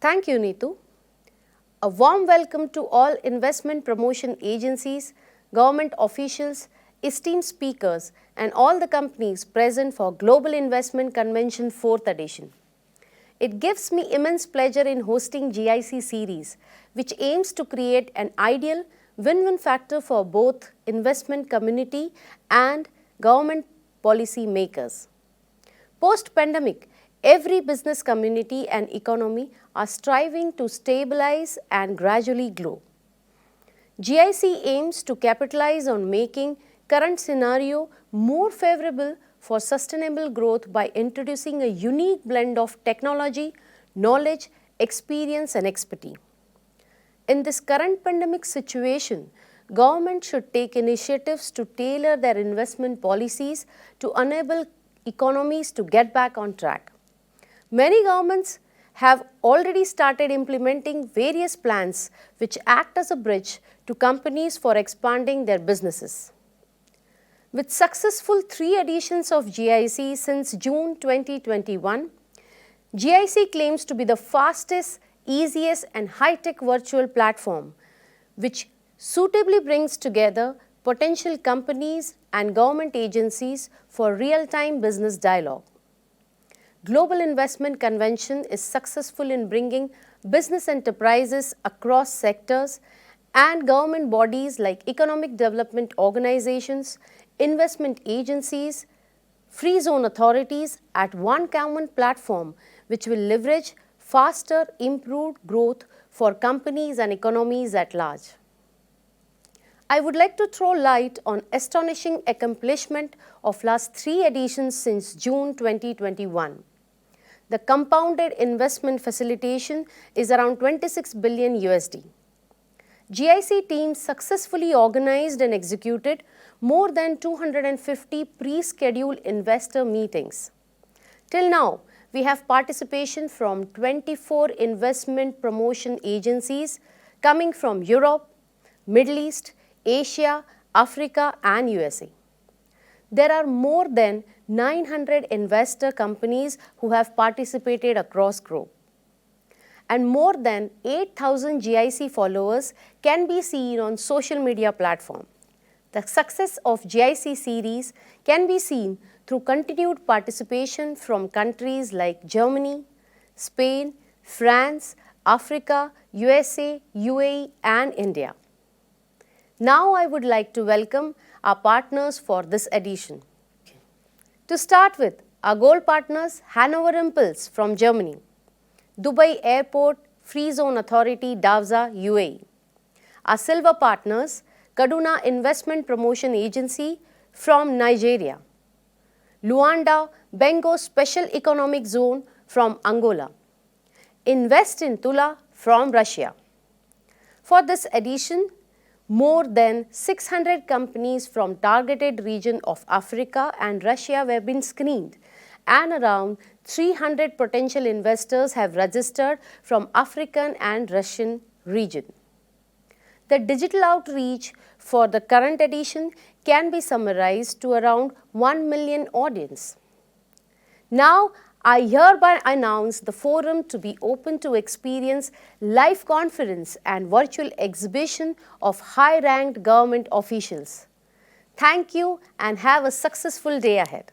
Thank you, Neetu. A warm welcome to all investment promotion agencies, government officials, esteemed speakers, and all the companies present for Global Investment Convention 4th edition. It gives me immense pleasure in hosting GIC series, which aims to create an ideal win-win factor for both investment community and government policy makers. Post-pandemic, every business community and economy are striving to stabilize and gradually grow. GIC aims to capitalize on making current scenario more favorable for sustainable growth by introducing a unique blend of technology, knowledge, experience and expertise. In this current pandemic situation, government should take initiatives to tailor their investment policies to enable economies to get back on track. Many governments have already started implementing various plans which act as a bridge to companies for expanding their businesses. With successful 3 editions of GIC since June 2021, GIC claims to be the fastest, easiest and high-tech virtual platform which suitably brings together potential companies and government agencies for real-time business dialogue. Global Investment Convention is successful in bringing business enterprises across sectors and government bodies like economic development organizations, investment agencies, free zone authorities at one common platform which will leverage faster, improved growth for companies and economies at large. I would like to throw light on astonishing accomplishment of last 3 editions since June 2021. The compounded investment facilitation is around 26 billion USD. GIC team successfully organized and executed more than 250 pre-scheduled investor meetings. Till now, we have participation from 24 investment promotion agencies coming from Europe, Middle East, Asia, Africa and USA. There are more than 900 investor companies who have participated across globe. And more than 8,000 GIC followers can be seen on social media platforms. The success of GIC series can be seen through continued participation from countries like Germany, Spain, France, Africa, USA, UAE and India. Now I would like to welcome our partners for this edition. To start with, our gold partners Hanover Impulse from Germany, Dubai Airport Free Zone Authority DAFZA UAE. Our silver partners Kaduna Investment Promotion Agency from Nigeria, Luanda Bengo Special Economic Zone from Angola, Invest in Tula from Russia. For this edition, more than 600 companies from targeted region of Africa and Russia have been screened and around 300 potential investors have registered from African and Russian region. The digital outreach for the current edition can be summarized to around 1 million audience. Now, I hereby announce the forum to be open to experience live conference and virtual exhibition of high-ranked government officials. Thank you and have a successful day ahead.